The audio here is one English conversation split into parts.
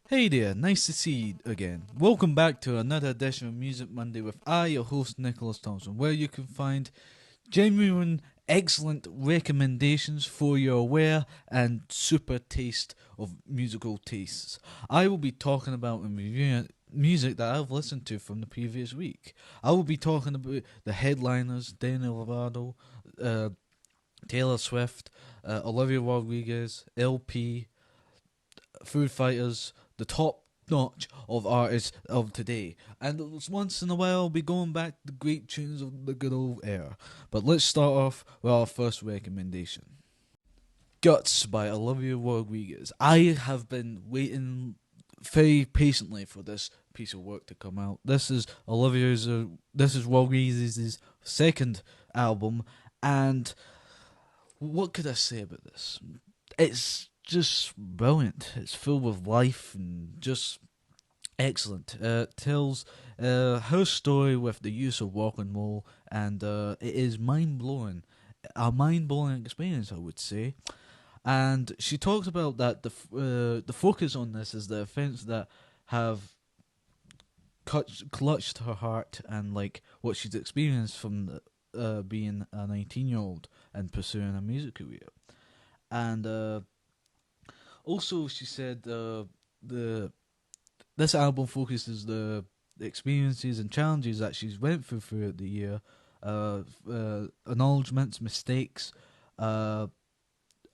Hey there, nice to see you again. Welcome back to another edition of Music Monday with your host Nicholas Thompson, where you can find genuine, excellent recommendations for your aware and super taste of musical tastes. I will be talking about and reviewing music that I've listened to from the previous week. I will be talking about the headliners, Demi Lovato, uh, Taylor Swift, Olivia Rodriguez, LP, Foo Fighters, the top notch of artists of today. And once in a while, I'll be going back to the great tunes of the good old era. But let's start off with our first recommendation. Guts by Olivia Rodriguez. I have been waiting very patiently for this piece of work to come out. This is Rodriguez's second album, and what could I say about this? It's just brilliant. It's filled with life and just excellent. It tells her story with the use of rock and roll, and it is mind blowing. A mind blowing experience, I would say. And she talks about that the focus on this is the events that have clutched her heart and like what she's experienced from being a 19-year-old and pursuing a music career. And also, she said the this album focuses the experiences and challenges that she's went throughout the year, acknowledgements, mistakes, uh,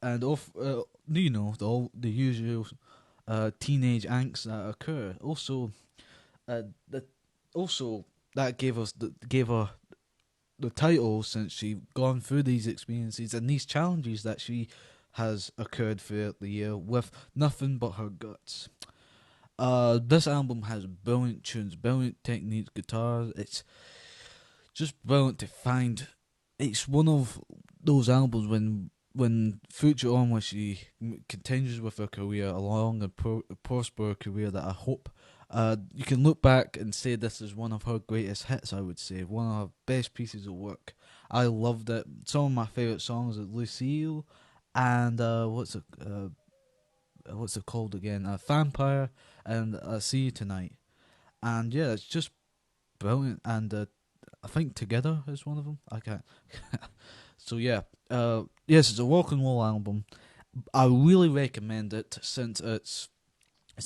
and the usual teenage angst that occur. That also that gave her the title since she gone through these experiences and these challenges that she has occurred throughout the year with nothing but her guts. This album has brilliant tunes, brilliant techniques, guitars. It's just brilliant to find. It's one of those albums when future on, where she continues with her career, a long and prosperous career that I hope you can look back and say this is one of her greatest hits. I would say one of her best pieces of work. I loved it. Some of my favorite songs are Lucille and what's it called again? Vampire and See You Tonight. And yeah, it's just brilliant. And I think Together is one of them. I can't. So yeah, yes, it's a rock and roll album. I really recommend it since it's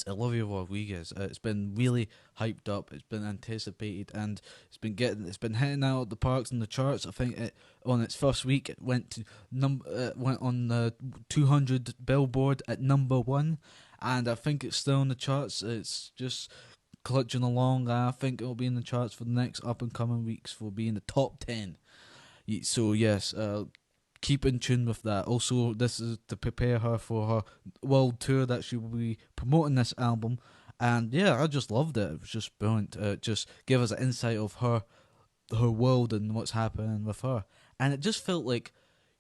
Olivia Rodriguez. It's been really hyped up. It's been anticipated, and it's been hitting out of the parks and the charts. I think on its first week it went on the 200 Billboard at number one, and I think it's still in the charts. It's just clutching along. I think it'll be in the charts for the next up and coming weeks for being the top 10. So yes, keep in tune with that. Also, this is to prepare her for her world tour that she will be promoting this album. And yeah, I just loved it. It was just brilliant. It just gave us an insight of her world and what's happening with her. And it just felt like,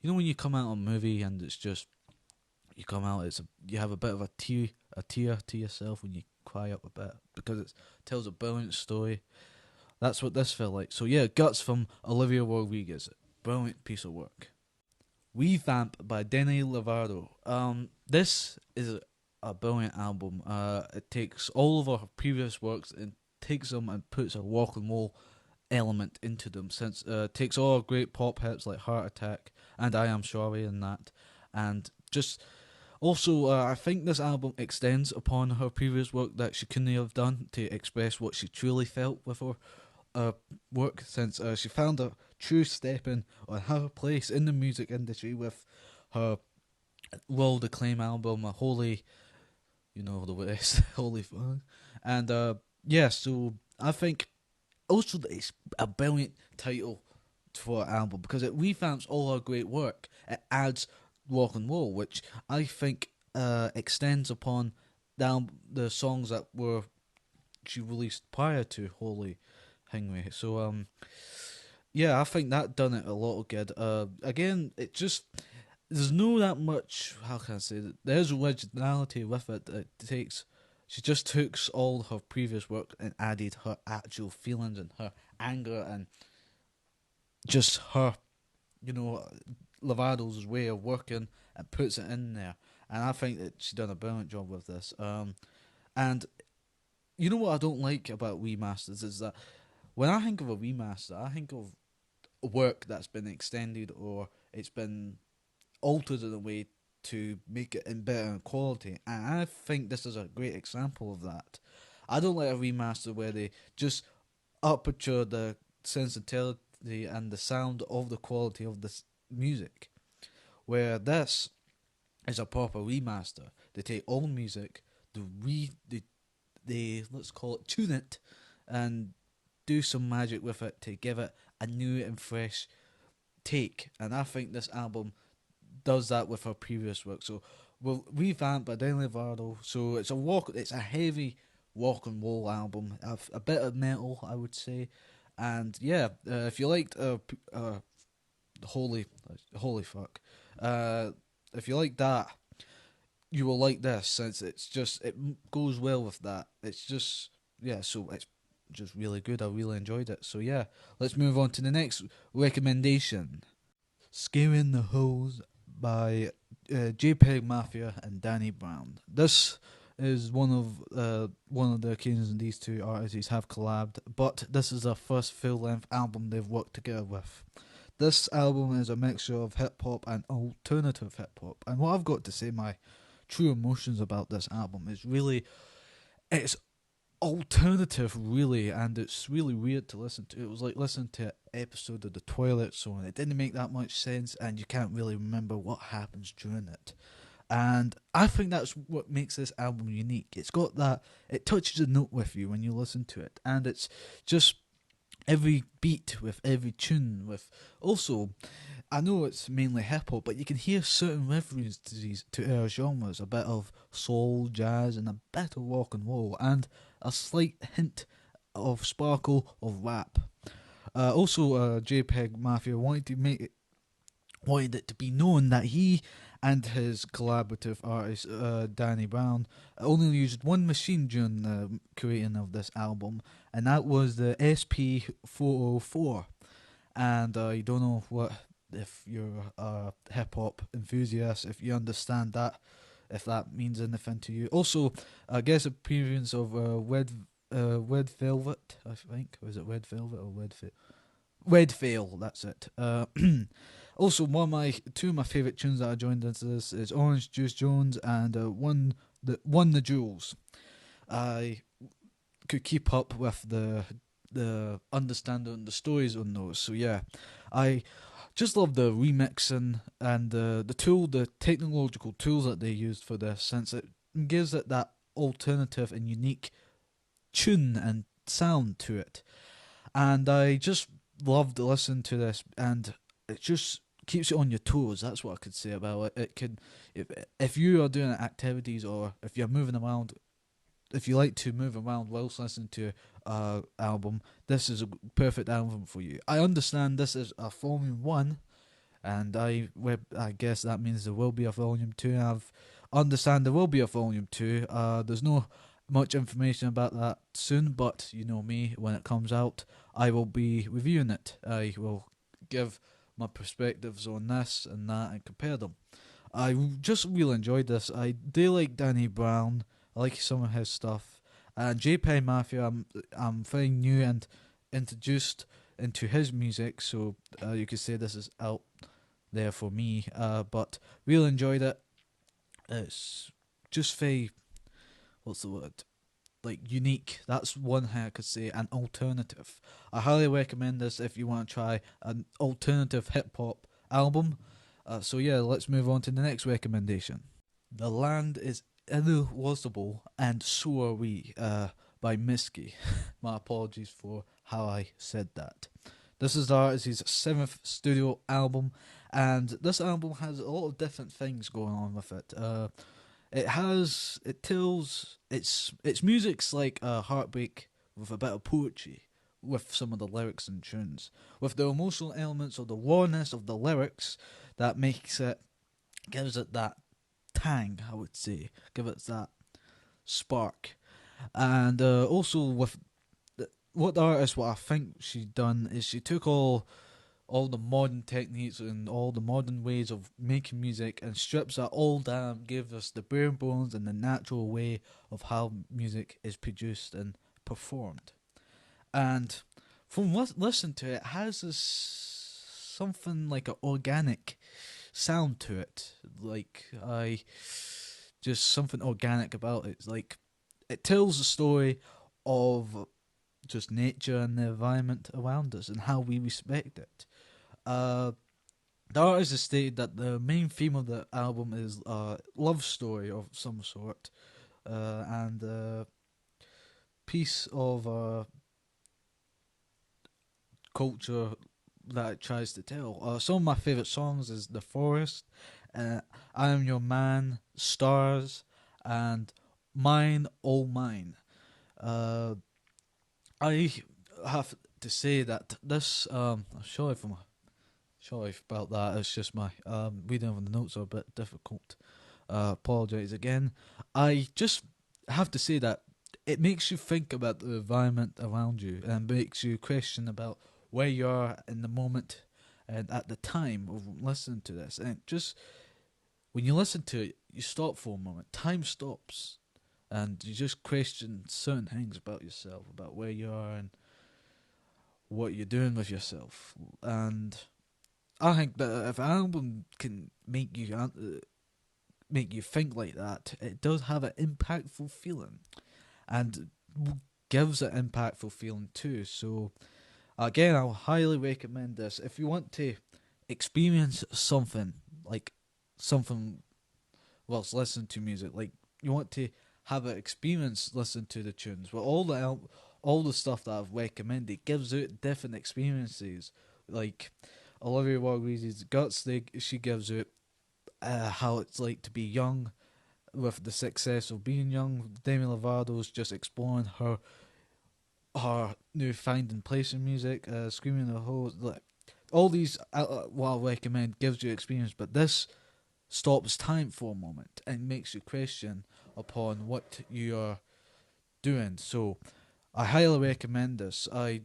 when you come out on a movie and it's just you come out, you have a bit of a tear to yourself when you cry up a bit because it tells a brilliant story. That's what this felt like. So yeah, Guts from Olivia Rodriguez. Brilliant piece of work. Revamp by Demi Lovato. This is a brilliant album. It takes all of her previous works and takes them and puts a rock and roll element into them. Since takes all her great pop hits like Heart Attack and I Am Sorry and that, and just also I think this album extends upon her previous work that she couldn't have done to express what she truly felt with her work, since she found a true stepping on her place in the music industry with her world acclaim album, a Holy, the rest, Holy Fun. And yeah, so I think also that it's a brilliant title for an album because it revamps all her great work. It adds rock and roll, which I think extends upon the songs that were she released prior to Holy Hangway. So yeah, I think that done it a lot of good. Again, it just there's no that much. How can I say that? There's originality with it. She just took all her previous work and added her actual feelings and her anger and just her, you know, Lovato's way of working and puts it in there. And I think that she done a brilliant job with this. And you know what I don't like about remasters is that when I think of a remaster, I think of work that's been extended or it's been altered in a way to make it in better quality. And I think this is a great example of that. I don't like a remaster where they just aperture the sensitivity and the sound of the quality of the music. Where this is a proper remaster. They take old music, they let's call it tune it, and do some magic with it to give it a new and fresh take. And I think this album does that with her previous work. So we'll revamp by Demi Lovato. So it's a heavy walk and roll album, a bit of metal, I would say. And yeah, if you liked holy fuck, if you like that, you will like this, since it goes well with that. It's just, yeah, so it's just really good. I really enjoyed it. So yeah, let's move on to the next recommendation. Scaring the Hoes by JPEGMAFIA and Danny Brown. This is one of the occasions these two artists have collabed, but this is their first full-length album they've worked together with. This album is a mixture of hip-hop and alternative hip-hop, and what I've got to say, my true emotions about this album is really, it's alternative, really, and it's really weird to listen to. It was like listening to an episode of The Twilight Zone. It didn't make that much sense, and you can't really remember what happens during it. And I think that's what makes this album unique. It's got that, it touches a note with you when you listen to it, and it's just every beat with every tune with also, I know it's mainly hip hop, but you can hear certain references to our genres, a bit of soul, jazz, and a bit of rock and roll, and a slight hint of sparkle of rap. Also, JPEGMAFIA wanted it to be known that he and his collaborative artist Danny Brown only used one machine during the creating of this album, and that was the SP404. And you don't know what, if you're a hip hop enthusiast, if you understand that, if that means anything to you. Also, I guess appearance of Red Velvet, I think. Was it Red Velvet or Red Veil? That's it. Also, two of my favourite tunes that I joined into this is Orange Juice Jones and Won the Jewels. I could keep up with the understanding and the stories on those. So yeah, I just love the remixing and the technological tools that they used for this, since it gives it that alternative and unique tune and sound to it. And I just love to listen to this, and it just keeps you on your toes. That's what I could say about it. It can, if you are doing activities, or if you're moving around, if you like to move around whilst listening to album, this is a perfect album for you. I understand this is a volume 1, and I guess that means there will be a volume 2. I understand there will be a volume 2. There's no much information about that soon, but you know me, when it comes out, I will be reviewing it. I will give my perspectives on this and that and compare them. I just really enjoyed this. I do like Danny Brown. I like some of his stuff. And JPEGMAFIA, I'm very new and introduced into his music, so you could say this is out there for me. But really enjoyed it. It's just very, what's the word? Like unique. That's one thing I could say. An alternative. I highly recommend this if you want to try an alternative hip hop album. So yeah, let's move on to the next recommendation. The Land is Inhospitable and So Are We by Mitski. My apologies for how I said that. This is the artist's 7th studio album, and this album has a lot of different things going on with it. Its music's like a heartbreak with a bit of poetry, with some of the lyrics and tunes, with the emotional elements of the rawness of the lyrics that gives it that tang, I would say, give it that spark. And also with what I think she done is she took all all the modern techniques and all the modern ways of making music, and strips that all down, gives us the bare bones and the natural way of how music is produced and performed. And from listen to it, it has this something like an organic sound to it. Like I just something organic about it. It's like it tells the story of just nature and the environment around us and how we respect it. The artist has stated that the main theme of the album is a love story of some sort, and a piece of culture that it tries to tell. Some of my favourite songs is The Forest, I Am Your Man, Stars, and Mine, All Mine. I have to say that this, sorry about that, it's just my reading of the notes are a bit difficult. Apologise again. I just have to say that it makes you think about the environment around you and makes you question about where you are in the moment and at the time of listening to this. And just when you listen to it, you stop for a moment. Time stops, and you just question certain things about yourself, about where you are and what you're doing with yourself. And I think that if an album can make you think like that, it does have an impactful feeling, and gives an impactful feeling too. So again, I'll highly recommend this if you want to experience something like something whilst listening to music. Like you want to have an experience listening to the tunes. Well, all the stuff that I've recommended gives out different experiences. Like Olivia Rodrigo's Guts, she gives out how it's like to be young with the success of being young. Demi Lovato's just exploring her new finding place in music. Screaming the Hole, like all these, what I recommend gives you experience, but this stops time for a moment and makes you question upon what you are doing. So I highly recommend this. I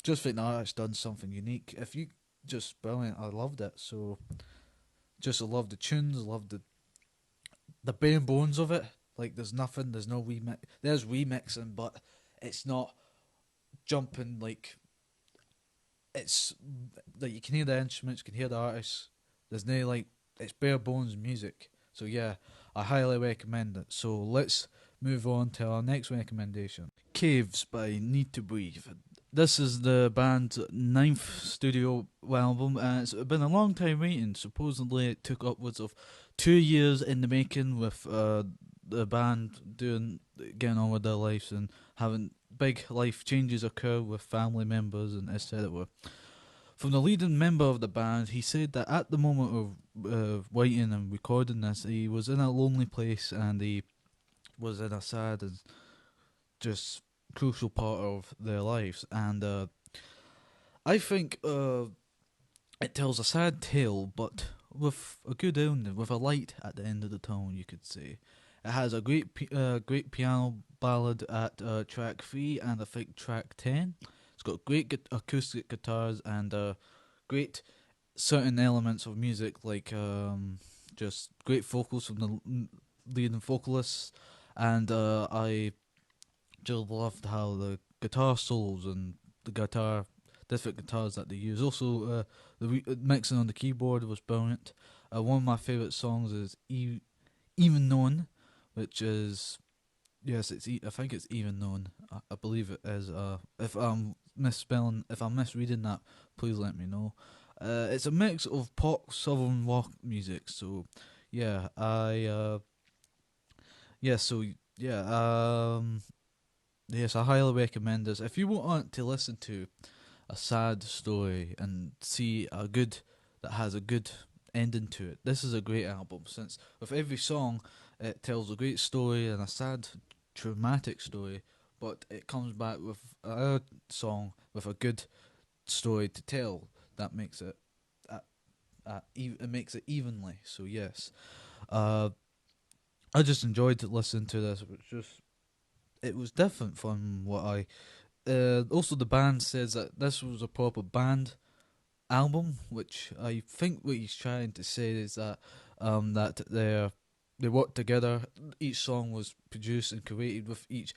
just think the artist done something unique. If you just brilliant, I loved it. So just I love the tunes, I love the bare bones of it. Like there's nothing, there's no remix. There's remixing, but it's not jumping like it's like you can hear the instruments, you can hear the artists. There's no like it's bare bones music. So yeah, I highly recommend it. So let's move on to our next recommendation. Caves by Need to Breathe. This is the band's 9th studio album, and it's been a long time waiting. Supposedly it took upwards of 2 years in the making, with the band getting on with their lives and having big life changes occur with family members and etc. From the leading member of the band, he said that at the moment of writing and recording this, he was in a lonely place and he was in a sad and just crucial part of their lives. And I think it tells a sad tale, but with a good ending, with a light at the end of the tunnel, you could say. It has a great piano ballad at track 3 and I think track 10. It's got great acoustic guitars and great certain elements of music, like just great vocals from the leading vocalists, and I just loved how the guitar solos and the different guitars that they use. Also, the mixing on the keyboard was brilliant. One of my favourite songs is Even Known, which is, yes, I think it's Even Known. I believe it is. If I'm misreading that, please let me know. It's a mix of pop, southern rock music. So yeah, yes, I highly recommend this. If you want to listen to a sad story and see that has a good ending to it, this is a great album, since with every song it tells a great story and a sad, traumatic story, but it comes back with a song with a good story to tell that makes it it makes it evenly. So yes, I just enjoyed listening to this. It was different from what I. Also, the band says that this was a proper band album, which I think what he's trying to say is that that they worked together. Each song was produced and created with each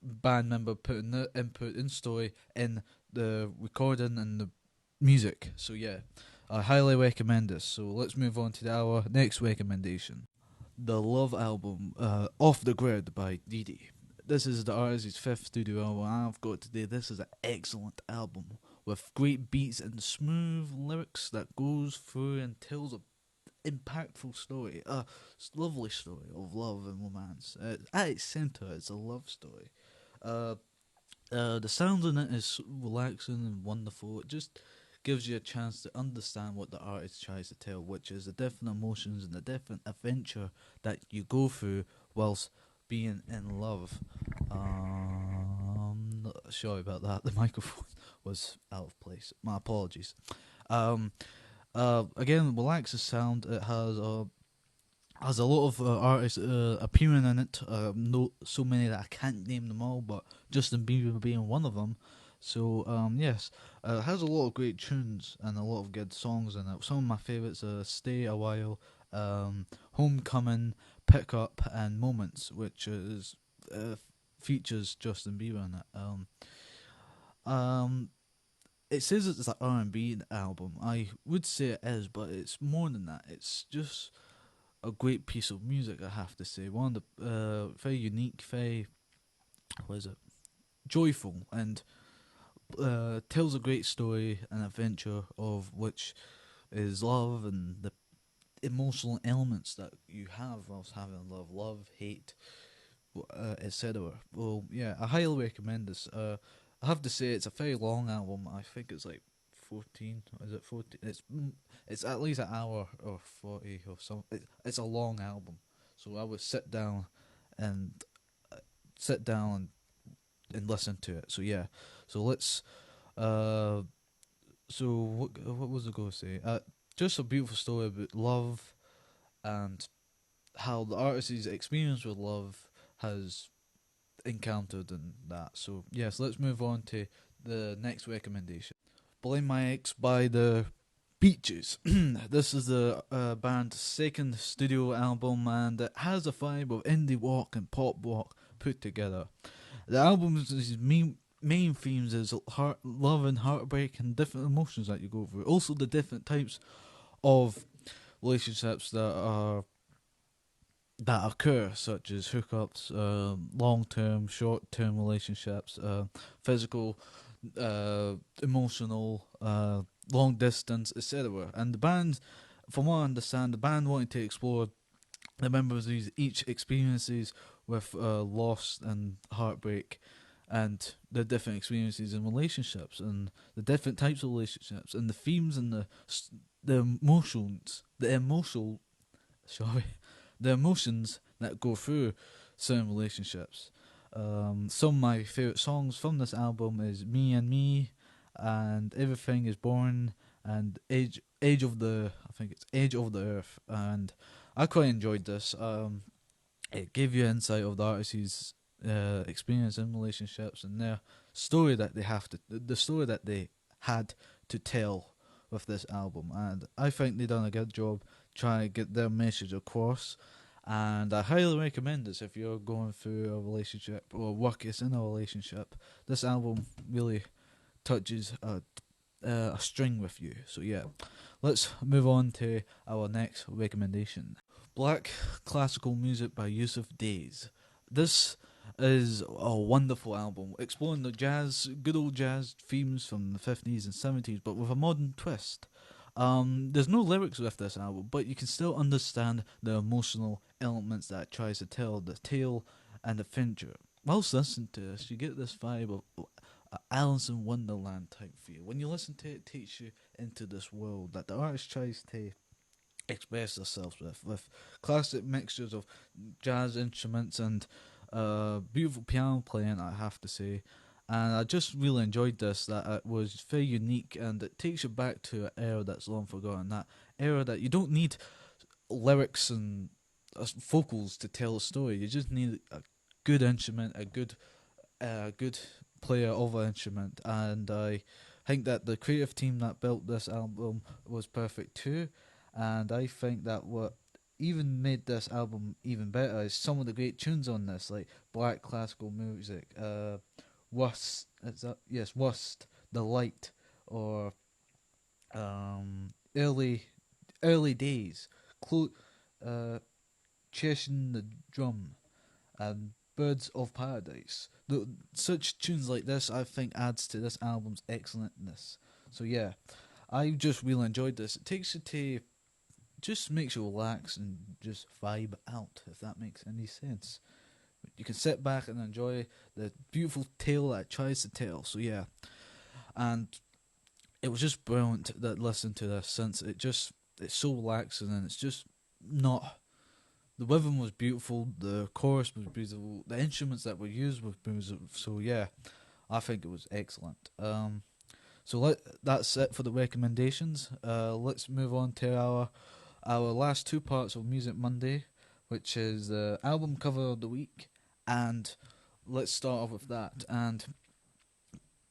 band member putting their input and story in the recording and the music. So yeah, I highly recommend this. So let's move on to our next recommendation. The Love album, Off the Grid by Diddy. This is the artist's fifth studio album. I've got today. This is an excellent album with great beats and smooth lyrics that goes through and tells a impactful story, a lovely story of love and romance. At its center, it's a love story. Uh, the sound in it is relaxing and wonderful. It just gives you a chance to understand what the artist tries to tell, which is the different emotions and the different adventure that you go through whilst being in love. Sorry about that. The microphone was out of place. My apologies. Again, relaxes sound. It has a lot of artists appearing in it. No, so many that I can't name them all, but Justin Bieber being one of them. So yes, it has a lot of great tunes and a lot of good songs in it. Some of my favourites are "Stay a While," "Homecoming," "Pick Up," and "Moments," which is features Justin Bieber in it. It says it's an R&B album. I would say it is, but it's more than that. It's just a great piece of music, I have to say. One of the very unique, very joyful, and tells a great story and adventure of which is love and the emotional elements that you have whilst having love, hate, etc. Well, yeah, I highly recommend this. I have to say it's a very long album. I think it's like 14. Is it 14? It's at least an hour or 40 or something. It's a long album, so I would and sit down and listen to it. So yeah, so let's. So what was I going to say? Just a beautiful story about love and how the artist's experience with love has encountered and that. So yes, let's move on to the next recommendation. Blame My Ex by the Beaches. This is the band's second studio album, and it has a vibe of indie rock and pop rock put together. The album's main themes is love and heartbreak and different emotions that you go through. Also, the different types of relationships that occur, such as hookups, long-term, short-term relationships, physical, emotional, long distance, etc. And the band, from what I understand, the band wanted to explore the members' each experiences with loss and heartbreak, and the different experiences in relationships, and the different types of relationships, and the themes and the emotions that go through certain relationships. Some of my favourite songs from this album is "Me and Me" and "Everything Is Born" and Age of the Earth, and I quite enjoyed this. It gave you insight of the artist's experience in relationships and their story that the story that they had to tell with this album, and I think they done a good job trying to get their message across. And I highly recommend this if you're going through a relationship or working in a relationship. This album really touches a string with you. So yeah, let's move on to our next recommendation. Black Classical Music by Yusuf Days. This is a wonderful album, exploring the good old jazz themes from the 50s and 70s, but with a modern twist. There's no lyrics with this album, but you can still understand the emotional elements that it tries to tell, the tale and the adventure. Whilst listening to this, you get this vibe of Alice in Wonderland type feel. When you listen to it, it takes you into this world that the artist tries to express themselves with classic mixtures of jazz instruments and beautiful piano playing, I have to say. And I just really enjoyed this, that it was very unique and it takes you back to an era that's long forgotten, that era that you don't need lyrics and vocals to tell a story. You just need a good instrument, a good player of an instrument, and I think that the creative team that built this album was perfect too, and I think that what even made this album even better is some of the great tunes on this, like black classical music, Wust, is that, yes, Wust, The Light, or early days, uh, Chasing the Drum, and Birds of Paradise. Such tunes like this, I think, adds to this album's excellentness. So yeah, I just really enjoyed this. It takes you to, just makes you relax and just vibe out, if that makes any sense. You can sit back and enjoy the beautiful tale that it tries to tell. So yeah, and it was just brilliant that listened to this, since it's so relaxing, and it's just not. The rhythm was beautiful, the chorus was beautiful, the instruments that were used were beautiful. So yeah, I think it was excellent. So that's it for the recommendations. Let's move on to our last two parts of Music Monday, which is the album cover of the week, and let's start off with that. And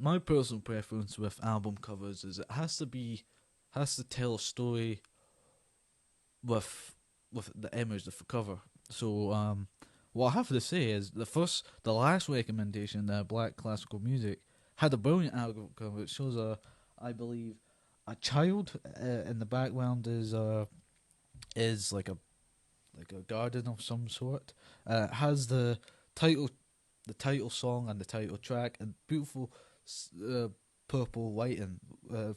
my personal preference with album covers is it has to tell a story with the image of the cover. So what I have to say is the last recommendation, Black Classical Music, had a brilliant album cover. It shows I believe, a child in the background is like a garden of some sort. It has the title song and the title track and beautiful purple lighting,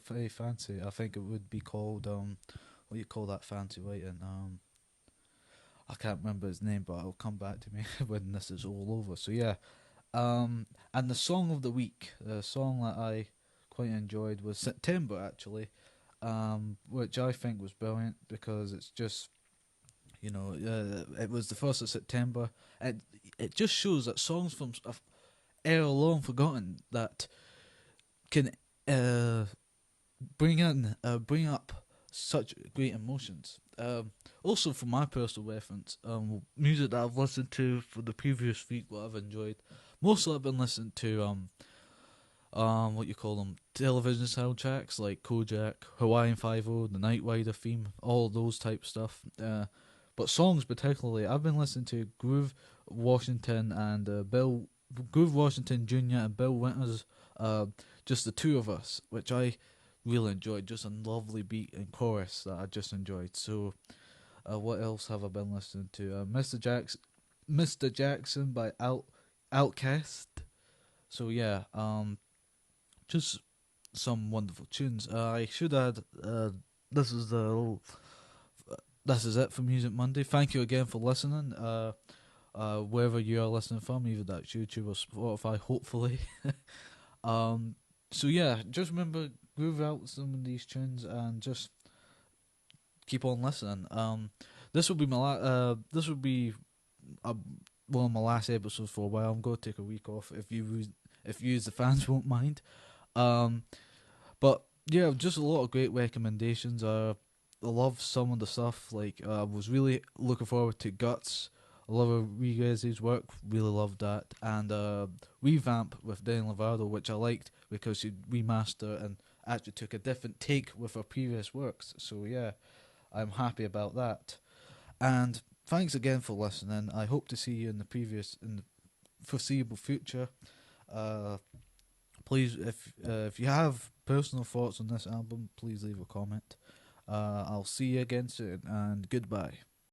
very fancy. I think it would be called what do you call that fancy lighting? I can't remember his name, but it'll come back to me when this is all over. So yeah, and the song of the week, the song that I quite enjoyed was September, actually, which I think was brilliant because it's just, it was the 1st of September, and it just shows that songs from a era long forgotten that can bring up such great emotions. Also, for my personal reference, music that I've listened to for the previous week, what I've enjoyed, mostly I've been listening to what you call them, television soundtracks like Kojak, Hawaiian 5-0, the Knight Rider theme, all those type stuff. But songs particularly, I've been listening to Groove Washington and Groove Washington Jr. and Bill Winters, just the two of us, which I really enjoyed. Just a lovely beat and chorus that I just enjoyed. So, what else have I been listening to? Mr. Jackson by Outcast. So yeah, just some wonderful tunes. I should add, this is this is it for Music Monday. Thank you again for listening. Wherever you are listening from, either that's YouTube or Spotify, hopefully. So yeah, just remember, groove out some of these tunes and just keep on listening. This will be one of my last episodes for a while. I'm going to take a week off if you the fans won't mind. But yeah, just a lot of great recommendations. I love some of the stuff. Like, I was really looking forward to Guts. A lot of Rodrigo's work, really loved that. And Revamp with Demi Lovato, which I liked because she remastered and actually took a different take with her previous works. So yeah, I'm happy about that. And thanks again for listening. I hope to see you in the foreseeable future. Please, if you have personal thoughts on this album, please leave a comment. I'll see you again soon, and goodbye.